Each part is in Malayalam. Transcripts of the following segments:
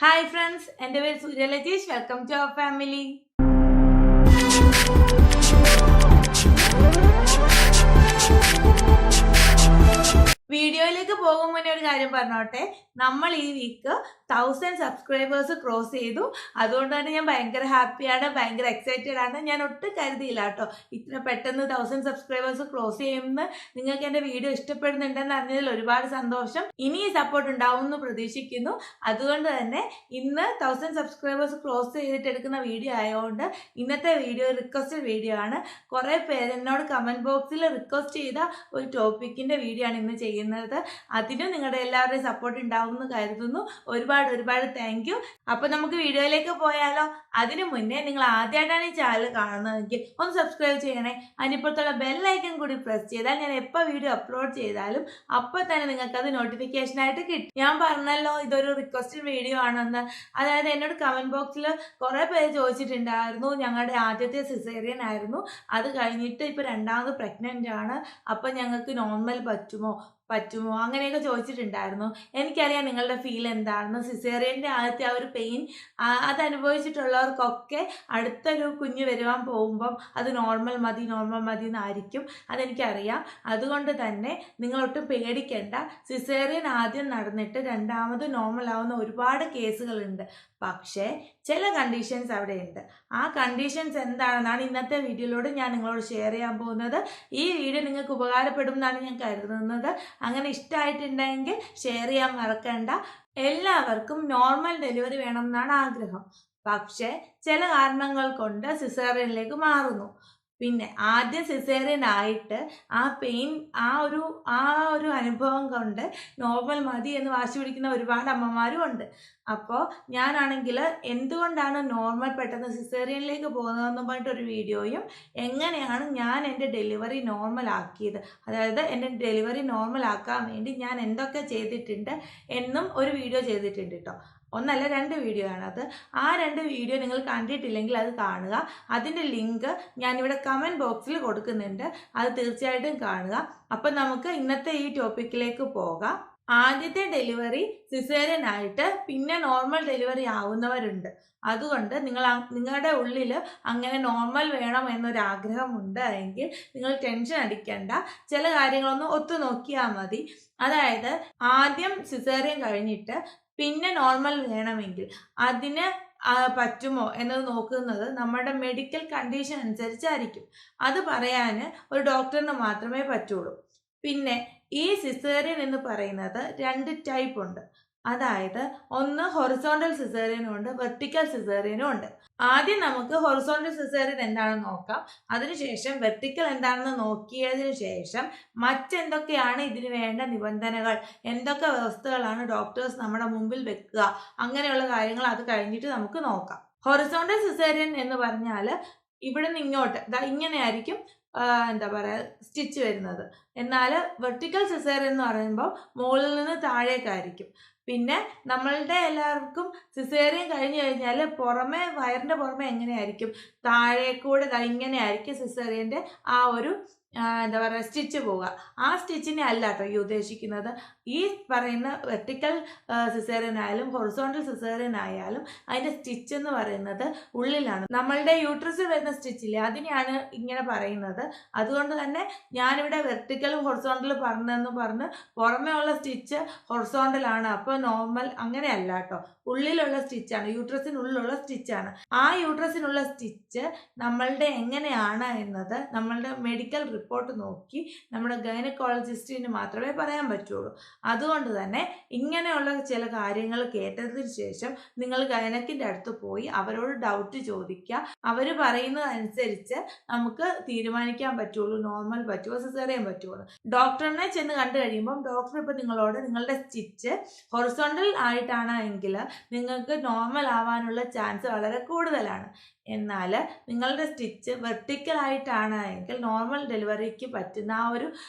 ഹായ് ഫ്രണ്ട്സ്, എൻ്റെ പേര് Suryalajeesh. Welcome to our family. വീഡിയോയിലേക്ക് പോകും മുന്നേ ഒരു കാര്യം പറഞ്ഞോട്ടെ. നമ്മൾ ഈ വീക്ക് 1000 സബ്സ്ക്രൈബേഴ്സ് ക്രോസ് ചെയ്തു. അതുകൊണ്ട് തന്നെ ഞാൻ ഭയങ്കര ഹാപ്പിയാണ്, ഭയങ്കര എക്സൈറ്റഡ് ആണ്. ഞാൻ ഒട്ടും കരുതിയില്ല കേട്ടോ ഇത്ര പെട്ടെന്ന് 1000 സബ്സ്ക്രൈബേഴ്സ് ക്രോസ് ചെയ്യുമെന്ന്. നിങ്ങൾക്ക് എൻ്റെ വീഡിയോ ഇഷ്ടപ്പെടുന്നുണ്ടെന്ന് അറിഞ്ഞതിൽ ഒരുപാട് സന്തോഷം. ഇനി ഈ സപ്പോർട്ട് ഉണ്ടാവും എന്ന് പ്രതീക്ഷിക്കുന്നു. അതുകൊണ്ട് തന്നെ ഇന്ന് 1000 സബ്സ്ക്രൈബേഴ്സ് ക്രോസ് ചെയ്തിട്ട് എടുക്കുന്ന വീഡിയോ ആയതുകൊണ്ട് ഇന്നത്തെ വീഡിയോ റിക്വസ്റ്റഡ് വീഡിയോ ആണ്. കുറേ പേര് എന്നോട് കമൻറ്റ് ബോക്സിൽ റിക്വസ്റ്റ് ചെയ്ത ഒരു ടോപ്പിക്കിൻ്റെ വീഡിയോ ആണ് ഇന്ന് ചെയ്യുന്നത്. അതിനും നിങ്ങളുടെ എല്ലാവരുടെയും സപ്പോർട്ട് ഉണ്ടാവും എന്ന് കരുതുന്നു. ഒരുപാട് താങ്ക് യു. അപ്പോൾ നമുക്ക് വീഡിയോയിലേക്ക് പോയാലോ? അതിനു മുന്നേ നിങ്ങൾ ആദ്യമായിട്ടാണ് ഈ ചാനൽ കാണുന്നതെങ്കിൽ ഒന്ന് സബ്സ്ക്രൈബ് ചെയ്യണേ. അതിനിപ്പുറത്തുള്ള ബെല്ലൈക്കൺ കൂടി പ്രസ് ചെയ്താൽ ഞാൻ എപ്പോൾ വീഡിയോ അപ്ലോഡ് ചെയ്താലും അപ്പോൾ തന്നെ നിങ്ങൾക്കത് നോട്ടിഫിക്കേഷനായിട്ട് കിട്ടും. ഞാൻ പറഞ്ഞല്ലോ ഇതൊരു റിക്വസ്റ്റഡ് വീഡിയോ ആണെന്ന്. അതായത് എന്നോട് കമൻറ്റ് ബോക്സിൽ കുറേ പേര് ചോദിച്ചിട്ടുണ്ടായിരുന്നു. ഞങ്ങളുടെ ആദ്യത്തെ സിസേറിയൻ ആയിരുന്നു, അത് കഴിഞ്ഞിട്ട് ഇപ്പോൾ രണ്ടാമത് പ്രഗ്നൻ്റ് ആണ്, അപ്പം ഞങ്ങൾക്ക് നോർമൽ പറ്റുമോ അങ്ങനെയൊക്കെ ചോദിച്ചിട്ടുണ്ടായിരുന്നു. എനിക്കറിയാം നിങ്ങളുടെ ഫീൽ എന്താണെന്ന്. സിസേറിയൻ്റെ ആദ്യത്തെ ആ ഒരു പെയിൻ അത് അനുഭവിച്ചിട്ടുള്ളവർക്കൊക്കെ അടുത്തൊരു കുഞ്ഞ് വരുവാൻ പോകുമ്പം അത് നോർമൽ മതി എന്നായിരിക്കും. അതെനിക്കറിയാം. അതുകൊണ്ട് തന്നെ നിങ്ങളൊട്ടും പേടിക്കേണ്ട. സിസേറിയൻ ആദ്യം നടന്നിട്ട് രണ്ടാമത് നോർമൽ ആവുന്ന ഒരുപാട് കേസുകളുണ്ട്. പക്ഷേ ചില കണ്ടീഷൻസ് അവിടെ ഉണ്ട്. ആ കണ്ടീഷൻസ് എന്താണെന്നാണ് ഇന്നത്തെ വീഡിയോയിലൂടെ ഞാൻ നിങ്ങളോട് ഷെയർ ചെയ്യാൻ പോകുന്നത്. ഈ വീഡിയോ നിങ്ങൾക്ക് ഉപകാരപ്പെടും എന്നാണ് ഞാൻ കരുതുന്നത്. അങ്ങനെ ഇഷ്ടമായിട്ടുണ്ടെങ്കിൽ ഷെയർ ചെയ്യാൻ മറക്കണ്ട. എല്ലാവർക്കും നോർമൽ ഡെലിവറി വേണം എന്നാണ് ആഗ്രഹം. പക്ഷേ ചില കാരണങ്ങൾ കൊണ്ട് സിസേറിയനിലേക്ക് മാറുന്നു. പിന്നെ ആദ്യം സിസേറിയൻ ആയിട്ട് ആ പെയിൻ ആ ഒരു അനുഭവം കൊണ്ട് നോർമൽ മതി എന്ന് വാശി പിടിക്കുന്ന ഒരുപാട് അമ്മമാരും ഉണ്ട്. അപ്പോൾ ഞാനാണെങ്കിൽ എന്തുകൊണ്ടാണ് നോർമൽ പെട്ടെന്ന് സിസേറിയനിലേക്ക് പോകുന്നതെന്ന് പറഞ്ഞിട്ടൊരു വീഡിയോയും എങ്ങനെയാണ് ഞാൻ എൻ്റെ ഡെലിവറി നോർമൽ ആക്കിയത്, അതായത് എൻ്റെ ഡെലിവറി നോർമൽ ആക്കാൻ വേണ്ടി ഞാൻ എന്തൊക്കെ ചെയ്തിട്ടുണ്ട് എന്നും ഒരു വീഡിയോ ചെയ്തിട്ടുണ്ട് കേട്ടോ. ഒന്നല്ല, 2 വീഡിയോ ആണത്. ആ 2 വീഡിയോ നിങ്ങൾ കണ്ടിട്ടില്ലെങ്കിൽ അത് കാണുക. അതിൻ്റെ ലിങ്ക് ഞാനിവിടെ കമൻറ്റ് ബോക്സിൽ കൊടുക്കുന്നുണ്ട്. അത് തീർച്ചയായിട്ടും കാണുക. അപ്പം നമുക്ക് ഇന്നത്തെ ഈ ടോപ്പിക്കിലേക്ക് പോകാം. ആദ്യത്തെ ഡെലിവറി സിസേറിയൻ ആയിട്ട് പിന്നെ നോർമൽ ഡെലിവറി ആവുന്നവരുണ്ട്. അതുകൊണ്ട് നിങ്ങളുടെ ഉള്ളിൽ അങ്ങനെ നോർമൽ വേണം എന്നൊരാഗ്രഹമുണ്ട് എങ്കിൽ നിങ്ങൾ ടെൻഷൻ അടിക്കേണ്ട. ചില കാര്യങ്ങളൊന്ന് ഒത്തു നോക്കിയാൽ മതി. അതായത് ആദ്യം സിസേറിയൻ കഴിഞ്ഞിട്ട് പിന്നെ നോർമൽ വേണമെങ്കിൽ അതിന് പറ്റുമോ എന്നത് നോക്കുന്നത് നമ്മുടെ മെഡിക്കൽ കണ്ടീഷൻ അനുസരിച്ചായിരിക്കും. അത് പറയാൻ ഒരു ഡോക്ടറിന് മാത്രമേ പറ്റുള്ളൂ. പിന്നെ ഈ സിസേറിയൻ എന്ന് പറയുന്നത് 2 ടൈപ്പ് ഉണ്ട്. അതായത് ഒന്ന് ഹൊറിസോണ്ടൽ സിസേറിയനും ഉണ്ട്, വെർട്ടിക്കൽ സിസേറിയനും ഉണ്ട്. ആദ്യം നമുക്ക് ഹൊറിസോണ്ടൽ സിസേറിയൻ എന്താണെന്ന് നോക്കാം. അതിനുശേഷം വെർട്ടിക്കൽ എന്താണെന്ന് നോക്കിയതിനു ശേഷം മറ്റെന്തൊക്കെയാണ് ഇതിന് വേണ്ട നിബന്ധനകൾ, എന്തൊക്കെ വ്യവസ്ഥകളാണ് ഡോക്ടേഴ്സ് നമ്മുടെ മുമ്പിൽ വെക്കുക, അങ്ങനെയുള്ള കാര്യങ്ങൾ അത് കഴിഞ്ഞിട്ട് നമുക്ക് നോക്കാം. ഹൊറിസോണ്ടൽ സിസേറിയൻ എന്ന് പറഞ്ഞാൽ ഇവിടെ നിന്ന് ഇങ്ങോട്ട് ഇങ്ങനെയായിരിക്കും സ്റ്റിച്ച് വരുന്നത്. എന്നാൽ വെർട്ടിക്കൽ സിസേറിയൻ എന്ന് പറയുമ്പോൾ മുകളിൽ നിന്ന് താഴേക്കായിരിക്കും. പിന്നെ നമ്മളുടെ എല്ലാവർക്കും സിസേറിയൻ കഴിഞ്ഞു കഴിഞ്ഞാൽ പുറമെ വയറിൻ്റെ പുറമെ എങ്ങനെയായിരിക്കും, താഴേക്കൂടെ ഇങ്ങനെയായിരിക്കും സിസേറിയൻ്റെ ആ ഒരു സ്റ്റിച്ച് പോവുക. ആ സ്റ്റിച്ചിനെ അല്ല കേട്ടോ ഈ ഉദ്ദേശിക്കുന്നത്. ഈ പറയുന്ന വെർട്ടിക്കൽ സിസേറിയൻ ആയാലും ഹൊറിസോണ്ടൽ സിസേറിയൻ ആയാലും അതിൻ്റെ സ്റ്റിച്ച് എന്ന് പറയുന്നത് ഉള്ളിലാണ്. നമ്മളുടെ യൂട്രസിൽ വരുന്ന സ്റ്റിച്ചില്ലേ, അതിനെയാണ് ഇങ്ങനെ പറയുന്നത്. അതുകൊണ്ട് തന്നെ ഞാനിവിടെ വെർട്ടിക്കലും ഹൊറിസോണ്ടലും പറഞ്ഞ് പുറമേ ഉള്ള സ്റ്റിച്ച് ഹൊറിസോണ്ടലാണ്, അപ്പോൾ നോർമൽ അങ്ങനെയല്ല കേട്ടോ. ഉള്ളിലുള്ള സ്റ്റിച്ചാണ്, യൂട്രസിനുള്ളിലുള്ള സ്റ്റിച്ചാണ്. ആ യൂട്രസിനുള്ള സ്റ്റിച്ച് നമ്മളുടെ എങ്ങനെയാണ് എന്നത് നമ്മളുടെ മെഡിക്കൽ റിപ്പോർട്ട് നോക്കി നമ്മുടെ ഗൈനക്കോളജിസ്റ്റിന് മാത്രമേ പറയാൻ പറ്റുള്ളൂ. അതുകൊണ്ട് തന്നെ ഇങ്ങനെയുള്ള ചില കാര്യങ്ങൾ കേട്ടതിന് ശേഷം നിങ്ങൾ ഗൈനക്കിൻ്റെ അടുത്ത് പോയി അവരോട് ഡൗട്ട് ചോദിക്കുക. അവർ പറയുന്നതനുസരിച്ച് നമുക്ക് തീരുമാനിക്കാൻ പറ്റുള്ളൂ നോർമൽ പറ്റുമോ സിസേറിയൻ പറ്റുമോ. ഡോക്ടറിനെ ചെന്ന് കണ്ടു കഴിയുമ്പം ഡോക്ടർ ഇപ്പോൾ നിങ്ങളോട് നിങ്ങളുടെ സ്റ്റിച്ച് ഹൊറിസോണ്ടൽ ആയിട്ടാണ് എങ്കിൽ നിങ്ങൾക്ക് നോർമൽ ആവാനുള്ള ചാൻസ് വളരെ കൂടുതലാണ്. എന്നാൽ നിങ്ങളുടെ സ്റ്റിച്ച് വെർട്ടിക്കൽ ആയിട്ടാണ് എങ്കിൽ നോർമൽ ഡെലിവറി ഡെലിവറിക്ക് പറ്റുന്ന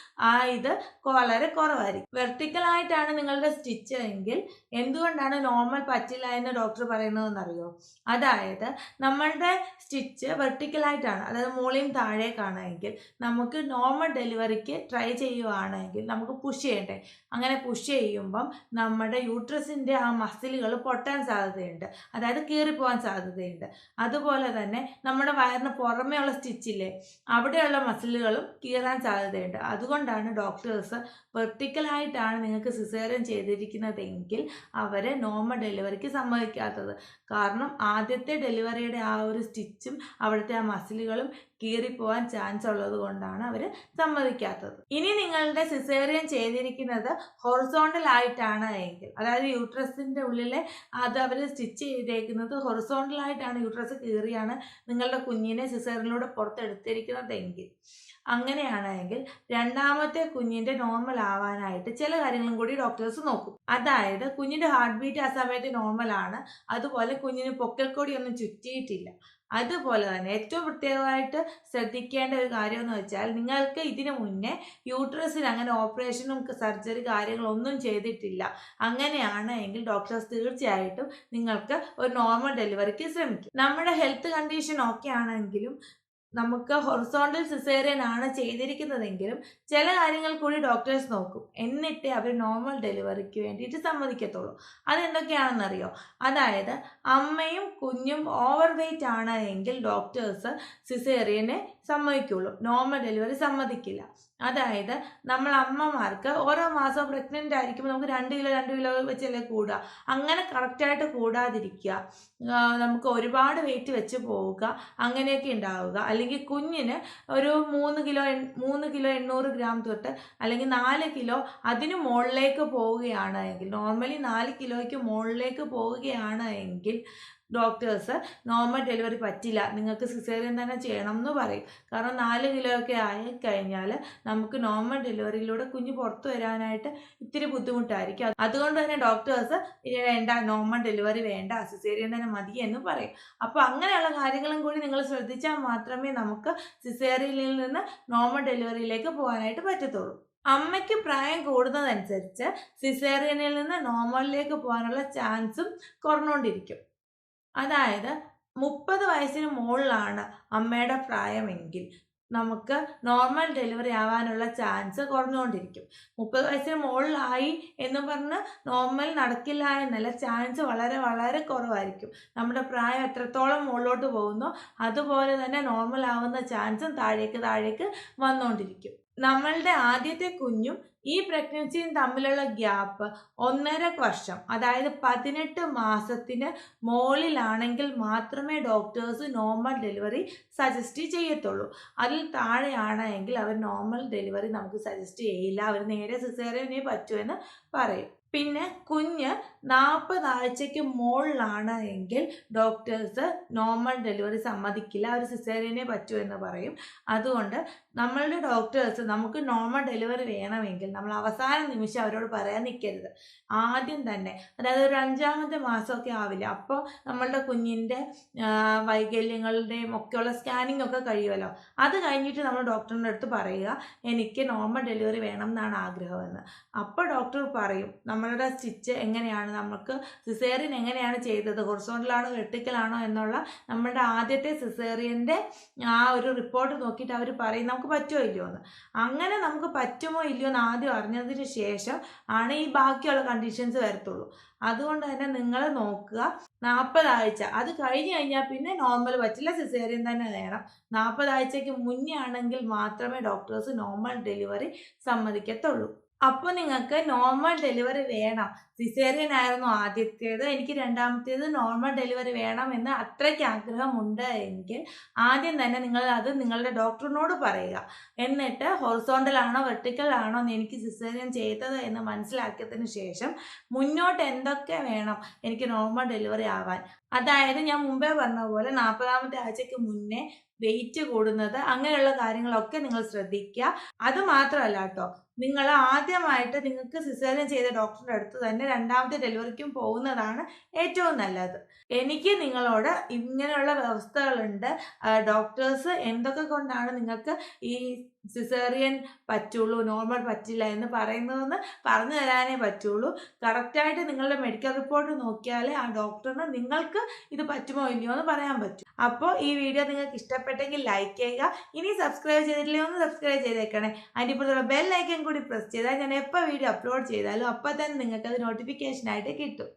ഇത് വളരെ കുറവായിരിക്കും. വെർട്ടിക്കലായിട്ടാണ് നിങ്ങളുടെ സ്റ്റിച്ച് എങ്കിൽ എന്തുകൊണ്ടാണ് നോർമൽ പറ്റില്ല എന്ന് ഡോക്ടർ പറയുന്നതെന്നറിയോ? അതായത് നമ്മളുടെ സ്റ്റിച്ച് വെർട്ടിക്കലായിട്ടാണ്, അതായത് മുകളിലും താഴേക്കാണെങ്കിൽ നമുക്ക് നോർമൽ ഡെലിവറിക്ക് ട്രൈ ചെയ്യുവാണെങ്കിൽ നമുക്ക് പുഷ് ചെയ്യണ്ടേ. അങ്ങനെ പുഷ് ചെയ്യുമ്പം നമ്മുടെ യൂട്രസിൻ്റെ ആ മസിലുകൾ പൊട്ടാൻ സാധ്യതയുണ്ട്, അതായത് കീറിപ്പോവാൻ സാധ്യതയുണ്ട്. അതുപോലെ തന്നെ നമ്മുടെ വയറിന് പുറമേ ഉള്ള സ്റ്റിച്ചില്ലേ, അവിടെയുള്ള മസിലുകളും കീറാൻ സാധ്യതയുണ്ട്. അതുകൊണ്ടാണ് ഡോക്ടേഴ്സ് വെർട്ടിക്കലായിട്ടാണ് നിങ്ങൾക്ക് സിസേറിയൻ ചെയ്തിരിക്കുന്നതെങ്കിൽ അവരെ നോർമൽ ഡെലിവറിക്ക് സമ്മതിക്കാത്തത്. കാരണം ആദ്യത്തെ ഡെലിവറിയുടെ ആ ഒരു സ്റ്റിച്ചും അവിടുത്തെ ആ മസിലുകളും കീറിപ്പോവാൻ ചാൻസ് ഉള്ളത് കൊണ്ടാണ് അവർ സമ്മതിക്കാത്തത്. ഇനി നിങ്ങളുടെ സിസേറിയൻ ചെയ്തിരിക്കുന്നത് ഹൊറിസോണ്ടൽ ആയിട്ടാണ് എങ്കിൽ, അതായത് യൂട്രസിൻ്റെ ഉള്ളിലെ അത് അവർ സ്റ്റിച്ച് ചെയ്തേക്കുന്നത് ഹൊറിസോണ്ടൽ ആയിട്ടാണ്, യൂട്രസ് കീറിയാണ് നിങ്ങളുടെ കുഞ്ഞിനെ സിസേറിയനിലൂടെ പുറത്തെടുത്തിരിക്കുന്നതെങ്കിൽ, അങ്ങനെയാണെങ്കിൽ രണ്ടാമത്തെ കുഞ്ഞിൻ്റെ നോർമൽ ആവാനായിട്ട് ചില കാര്യങ്ങളും കൂടി ഡോക്ടേഴ്സ് നോക്കും. അതായത് കുഞ്ഞിൻ്റെ ഹാർട്ട് ബീറ്റ് ആ സമയത്ത് നോർമലാണ്, അതുപോലെ കുഞ്ഞിന് പൊക്കിൾക്കൊടി ഒന്നും ചുറ്റിയിട്ടില്ല. അതുപോലെ തന്നെ ഏറ്റവും പ്രത്യേകമായിട്ട് ശ്രദ്ധിക്കേണ്ട ഒരു കാര്യം എന്ന് വെച്ചാൽ, നിങ്ങൾക്ക് ഇതിനു മുന്നേ യൂട്രസിന് അങ്ങനെ ഓപ്പറേഷനും സർജറി കാര്യങ്ങളൊന്നും ചെയ്തിട്ടില്ല. അങ്ങനെയാണ് എങ്കിൽ ഡോക്ടേഴ്സ് തീർച്ചയായിട്ടും നിങ്ങൾക്ക് ഒരു നോർമൽ ഡെലിവറിക്ക് ശ്രമിക്കും. നമ്മുടെ ഹെൽത്ത് കണ്ടീഷൻ ഓക്കെ ആണെങ്കിലും നമുക്ക് ഹൊറിസോണ്ടൽ സിസേറിയൻ ആണ് ചെയ്തിരിക്കുന്നതെങ്കിലും ചില കാര്യങ്ങൾ കൂടി ഡോക്ടേഴ്സ് നോക്കും, എന്നിട്ടേ അവർ നോർമൽ ഡെലിവറിക്ക് വേണ്ടിയിട്ട് സമ്മതിക്കത്തുള്ളൂ. അതെന്തൊക്കെയാണെന്നറിയോ? അതായത് അമ്മയും കുഞ്ഞും ഓവർ വെയ്റ്റ് ആണ് എങ്കിൽ ഡോക്ടേഴ്സ് സിസേറിയനെ സമ്മതിക്കുള്ളൂ, നോർമൽ ഡെലിവറി സമ്മതിക്കില്ല. അതായത് നമ്മൾ അമ്മമാർക്ക് ഓരോ മാസം പ്രഗ്നൻ്റ് ആയിരിക്കുമ്പോൾ നമുക്ക് 2 കിലോ വെച്ചല്ലേ കൂടുക. അങ്ങനെ കറക്റ്റായിട്ട് കൂടാതിരിക്കുക, നമുക്ക് ഒരുപാട് വെയിറ്റ് വെച്ച് പോവുക, അങ്ങനെയൊക്കെ ഉണ്ടാവുക. അല്ലെങ്കിൽ കുഞ്ഞിന് ഒരു 3 കിലോ 800 ഗ്രാം തൊട്ട് അല്ലെങ്കിൽ 4 കിലോ അതിന് മുകളിലേക്ക് പോവുകയാണ് എങ്കിൽ, നോർമലി 4 കിലോയ്ക്ക് മുകളിലേക്ക് പോവുകയാണ് എങ്കിൽ ഡോക്ടേഴ്സ് നോർമൽ ഡെലിവറി പറ്റില്ല, നിങ്ങൾക്ക് സിസേറിയൻ തന്നെ ചെയ്യണം എന്ന് പറയും. കാരണം 4 കിലോ ഒക്കെ ആയിക്കഴിഞ്ഞാൽ നമുക്ക് നോർമൽ ഡെലിവറിയിലൂടെ കുഞ്ഞ് പുറത്തു വരാനായിട്ട് ഇത്തിരി ബുദ്ധിമുട്ടായിരിക്കും. അതുകൊണ്ട് തന്നെ ഡോക്ടേഴ്സ് വേണ്ട, നോർമൽ ഡെലിവറി വേണ്ട, സിസേറിയൻ തന്നെ മതി എന്ന് പറയും. അപ്പോൾ അങ്ങനെയുള്ള കാര്യങ്ങളും കൂടി നിങ്ങൾ ശ്രദ്ധിച്ചാൽ മാത്രമേ നമുക്ക് സിസേറിയനിൽ നിന്ന് നോർമൽ ഡെലിവറിയിലേക്ക് പോകാനായിട്ട് പറ്റത്തുള്ളൂ. അമ്മയ്ക്ക് പ്രായം കൂടുന്നതനുസരിച്ച് സിസേറിയനിൽ നിന്ന് നോർമലിലേക്ക് പോകാനുള്ള ചാൻസും കുറഞ്ഞുകൊണ്ടിരിക്കും. അതായത് 30 വയസ്സിന് മുകളിലാണ് അമ്മയുടെ പ്രായമെങ്കിൽ നമുക്ക് നോർമൽ ഡെലിവറി ആവാനുള്ള ചാൻസ് കുറഞ്ഞുകൊണ്ടിരിക്കും. 30 വയസ്സിന് മുകളിലായി എന്ന് പറഞ്ഞ് നോർമൽ നടക്കില്ല എന്നല്ല, ചാൻസ് വളരെ വളരെ കുറവായിരിക്കും. നമ്മുടെ പ്രായം എത്രത്തോളം മുകളിലോട്ട് പോകുന്നോ അതുപോലെ തന്നെ നോർമൽ ആവുന്ന ചാൻസും താഴേക്ക് വന്നുകൊണ്ടിരിക്കും. നമ്മളുടെ ആദ്യത്തെ കുഞ്ഞും ഈ പ്രഗ്നൻസിയും തമ്മിലുള്ള ഗ്യാപ്പ് 1.5 വർഷം, അതായത് 18 മാസത്തിന് മുകളിലാണെങ്കിൽ മാത്രമേ ഡോക്ടേഴ്സ് നോർമൽ ഡെലിവറി സജസ്റ്റ് ചെയ്യത്തുള്ളൂ. അതിൽ താഴെയാണ് എങ്കിൽ അവർ നോർമൽ ഡെലിവറി നമുക്ക് സജസ്റ്റ് ചെയ്യില്ല, അവർ നേരെ സിസേറിയനെ പറ്റുമെന്ന് പറയും. പിന്നെ കുഞ്ഞ് 40 ആഴ്ചയ്ക്ക് മുകളിലാണ് എങ്കിൽ ഡോക്ടേഴ്സ് നോർമൽ ഡെലിവറി സമ്മതിക്കില്ല, അവർ സിസേറിയനെ പറ്റുമെന്ന് പറയും. അതുകൊണ്ട് നമ്മളുടെ ഡോക്ടേഴ്സ് നമുക്ക് നോർമൽ ഡെലിവറി വേണമെങ്കിൽ നമ്മൾ അവസാന നിമിഷം അവരോട് പറയാൻ നിൽക്കരുത്. ആദ്യം തന്നെ, അതായത് ഒരു 5ാമത്തെ മാസമൊക്കെ ആവില്ല, അപ്പോൾ നമ്മളുടെ കുഞ്ഞിൻ്റെ വൈകല്യങ്ങളുടെയും ഒക്കെയുള്ള സ്കാനിങ് ഒക്കെ കഴിയുമല്ലോ, അത് കഴിഞ്ഞിട്ട് നമ്മൾ ഡോക്ടറിൻ്റെ അടുത്ത് പറയുക എനിക്ക് നോർമൽ ഡെലിവറി വേണം എന്നാണ് ആഗ്രഹമെന്ന്. അപ്പോൾ ഡോക്ടർ പറയും നമ്മളുടെ സ്റ്റിച്ച് എങ്ങനെയാണ്, നമുക്ക് സിസേറിയൻ എങ്ങനെയാണ് ചെയ്തത്, ഹൊറിസോണ്ടലാണോ വെർട്ടിക്കലാണോ എന്നുള്ള നമ്മുടെ ആദ്യത്തെ സിസേറിയൻ്റെ ആ ഒരു റിപ്പോർട്ട് നോക്കിയിട്ട് അവർ പറയും നമുക്ക് പറ്റുമോ ഇല്ലയോ എന്ന്. അങ്ങനെ നമുക്ക് പറ്റുമോ ഇല്ലയോ എന്ന് ആദ്യം അറിഞ്ഞതിന് ശേഷം ആണ് ഈ ബാക്കിയുള്ള കണ്ടീഷൻസ് വരത്തുള്ളൂ. അതുകൊണ്ട് തന്നെ നിങ്ങൾ നോക്കുക, 40 ആഴ്ച അത് കഴിഞ്ഞ് കഴിഞ്ഞാൽ പിന്നെ നോർമൽ പറ്റില്ല, സിസേറിയൻ തന്നെ വേണം. 40 ആഴ്ചയ്ക്ക് മുന്നേ ആണെങ്കിൽ മാത്രമേ ഡോക്ടേഴ്സ് നോർമൽ ഡെലിവറി സമ്മതിക്കത്തുള്ളൂ. അപ്പോൾ നിങ്ങൾക്ക് നോർമൽ ഡെലിവറി വേണം, സിസേറിയൻ ആയിരുന്നു ആദ്യത്തേത്, എനിക്ക് രണ്ടാമത്തേത് നോർമൽ ഡെലിവറി വേണം എന്ന് അത്രയ്ക്ക് ആഗ്രഹമുണ്ട് എങ്കിൽ ആദ്യം തന്നെ നിങ്ങൾ അത് നിങ്ങളുടെ ഡോക്ടറിനോട് പറയുക. എന്നിട്ട് ഹൊറിസോണ്ടൽ ആണോ വെർട്ടിക്കൽ ആണോ എന്ന് എനിക്ക് സിസേറിയൻ ചെയ്തത് എന്ന് മനസ്സിലാക്കിയതിന് ശേഷം മുന്നോട്ട് എന്തൊക്കെ വേണം എനിക്ക് നോർമൽ ഡെലിവറി ആവാൻ, അതായത് ഞാൻ മുമ്പേ പറഞ്ഞ പോലെ 40ാമത്തെ ആഴ്ചയ്ക്ക് മുന്നേ വെയിറ്റ് കൂടുന്നത്, അങ്ങനെയുള്ള കാര്യങ്ങളൊക്കെ നിങ്ങൾ ശ്രദ്ധിക്കുക. അത് മാത്രമല്ല കേട്ടോ, നിങ്ങൾ ആദ്യമായിട്ട് നിങ്ങൾക്ക് സിസേറിയൻ ചെയ്ത ഡോക്ടറുടെ അടുത്ത് തന്നെ രണ്ടാമത്തെ ഡെലിവറിക്കും പോകുന്നതാണ് ഏറ്റവും നല്ലത്. എനിക്ക് നിങ്ങളോട് ഇങ്ങനെയുള്ള വ്യവസ്ഥകളുണ്ട്, ഡോക്ടേഴ്സ് എന്തൊക്കെ കൊണ്ടാണ് നിങ്ങൾക്ക് ഈ സിസേറിയൻ പറ്റുള്ളൂ, നോർമൽ പറ്റില്ല എന്ന് പറയുന്നതെന്ന് പറഞ്ഞു തരാനേ പറ്റുള്ളൂ. കറക്റ്റായിട്ട് നിങ്ങളുടെ മെഡിക്കൽ റിപ്പോർട്ട് നോക്കിയാലേ ആ ഡോക്ടറിന് നിങ്ങൾക്ക് ഇത് പറ്റുമോ ഇല്ലയോ എന്ന് പറയാൻ പറ്റും. അപ്പോൾ ഈ വീഡിയോ നിങ്ങൾക്ക് ഇഷ്ടപ്പെട്ടെങ്കിൽ ലൈക്ക് ചെയ്യുക. ഇനി സബ്സ്ക്രൈബ് ചെയ്തിട്ടില്ലേ ഒന്ന് സബ്സ്ക്രൈബ് ചെയ്തേക്കണേ. അതിൻ്റെ ഇപ്പോഴുള്ള ബെൽ ഐക്കൺ കൂടി പ്രസ് ചെയ്താൽ ഞാൻ എപ്പോൾ വീഡിയോ അപ്ലോഡ് ചെയ്താലും അപ്പോൾ തന്നെ നിങ്ങൾക്ക് അത് നോട്ടിഫിക്കേഷനായിട്ട് കിട്ടും.